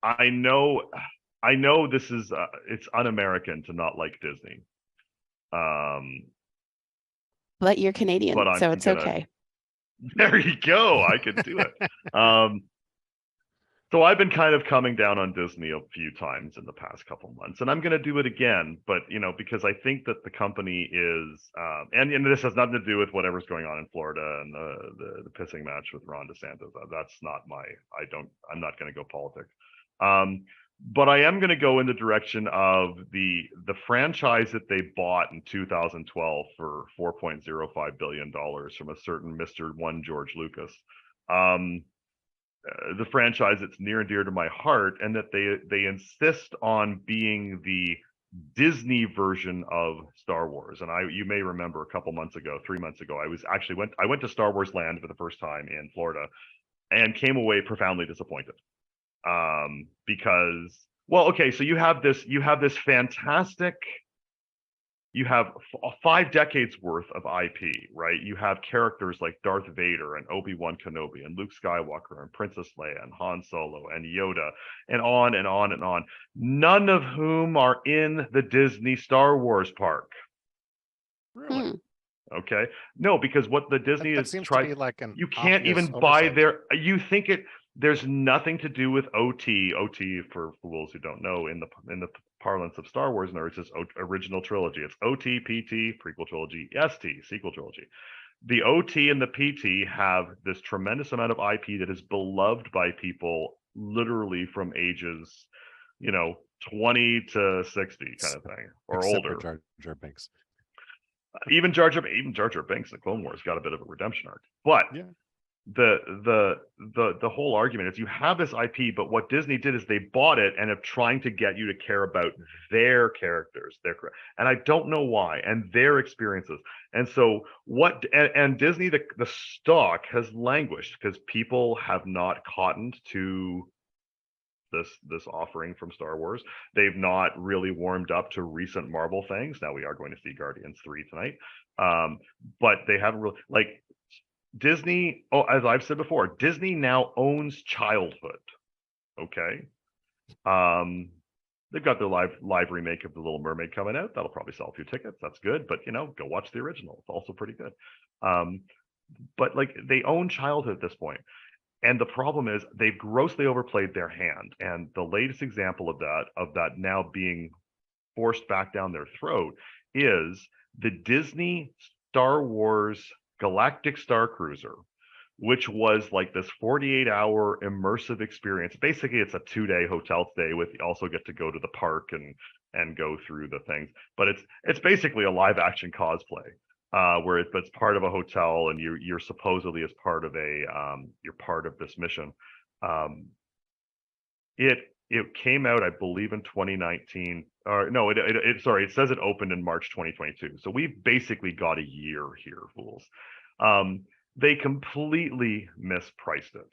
I know this is it's un-American to not like Disney. But you're Canadian, But so I'm it's gonna okay. there you go. I can do it. So I've been kind of coming down on Disney a few times in the past couple months, and I'm going to do it again. But because I think that the company is, and this has nothing to do with whatever's going on in Florida and the pissing match with Ron DeSantis. That's not I'm not going to go politics. But I am going to go in the direction of the franchise that they bought in 2012 for $4.05 billion from a certain Mr. One George Lucas. The franchise that's near and dear to my heart, and that they insist on being the Disney version of Star Wars. And you may remember a couple months ago, 3 months ago, I went to Star Wars Land for the first time in Florida and came away profoundly disappointed. Because, well, okay, so you have this fantastic, you have 5 decades worth of IP, right? You have characters like Darth Vader and Obi-Wan Kenobi and Luke Skywalker and Princess Leia and Han Solo and Yoda and on and on and on, none of whom are in the Disney Star Wars park. Really? Okay. No, because what the Disney That is seems to trying, be like an you can't even obvious buy oversight. there's nothing to do with OT. OT, for fools who don't know, in the parlance of Star Wars nerds, is original trilogy. It's OT, PT, prequel trilogy, ST, sequel trilogy. The OT and the PT have this tremendous amount of IP that is beloved by people literally from ages, 20 to 60 kind of thing, or Except older. for Jar Jar Binks. Even Jar Jar Binks in the Clone Wars got a bit of a redemption arc. But Yeah. the whole argument is you have this IP, but what Disney did is they bought it and are trying to get you to care about their characters, and I don't know why, and their experiences. And so and Disney, the stock has languished because people have not cottoned to this offering from Star Wars. They've not really warmed up to recent Marvel things. Now we are going to see Guardians 3 tonight. But they haven't really, like, Disney, as I've said before, Disney now owns childhood. Okay. They've got their live remake of The Little Mermaid coming out. That'll probably sell a few tickets. That's good, but go watch the original. It's also pretty good. But like, they own childhood at this point. And the problem is they've grossly overplayed their hand. And the latest example of that now being forced back down their throat is the Disney Star Wars Galactic Starcruiser, which was like this 48-hour immersive experience. Basically, it's a 2-day hotel stay with, you also get to go to the park and go through the things. But it's basically a live action cosplay. Where it's part of a hotel, and you're supposedly as part of you're part of this mission. It came out, I believe, in 2019. Or no, it says it opened in March 2022. So we've basically got a year here, fools. They completely mispriced it.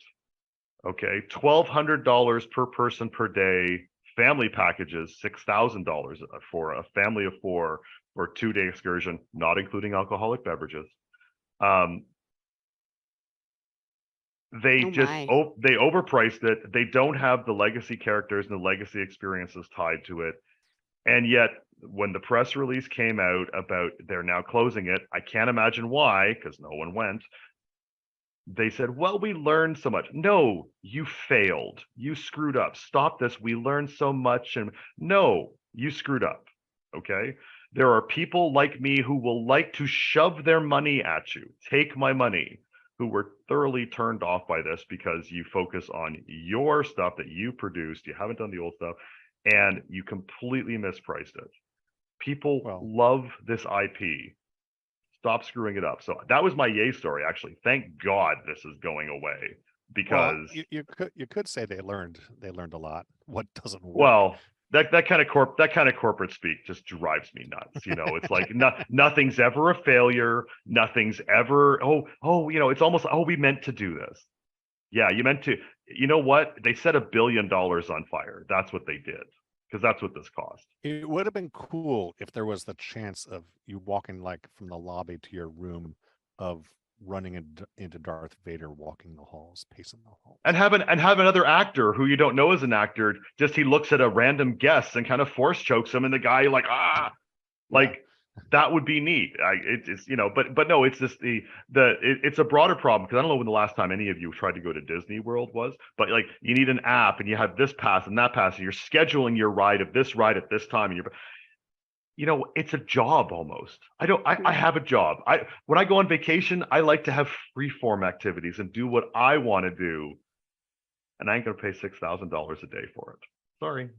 Okay, $1,200 per person per day. Family packages, $6,000 for a family of 4 for a 2-day excursion, not including alcoholic beverages. They they overpriced it. They don't have the legacy characters and the legacy experiences tied to it. And yet, when the press release came out about they're now closing it, I can't imagine why, because no one went. They said, well, we learned so much. No, you failed. You screwed up. Stop this. We learned so much. And no, you screwed up. Okay. There are people like me who will like to shove their money at you. Take my money, who were thoroughly turned off by this because you focus on your stuff that you produced. You haven't done the old stuff, and you completely mispriced it. People love this IP. Stop screwing it up. So that was my yay story, actually. Thank God this is going away, because you could say they learned a lot. What doesn't work? Well, that kind of corporate speak just drives me nuts. It's like nothing's ever a failure. Nothing's ever it's almost, we meant to do this. Yeah, you meant to. You know what? They set $1 billion on fire. That's what they did, because that's what this cost. It would have been cool if there was the chance of you walking like from the lobby to your room, of running into Darth Vader, walking the halls, pacing the halls. And have another actor who you don't know is an actor, just he looks at a random guest and kind of force chokes him, and the guy like that would be neat. It's but no, it's just it's a broader problem, because I don't know when the last time any of you tried to go to Disney World was, but like you need an app and you have this pass and that pass and you're scheduling your ride of this ride at this time, and it's a job almost. I have a job. When I go on vacation, I like to have free form activities and do what I want to do. And I ain't gonna pay $6,000 a day for it. Sorry.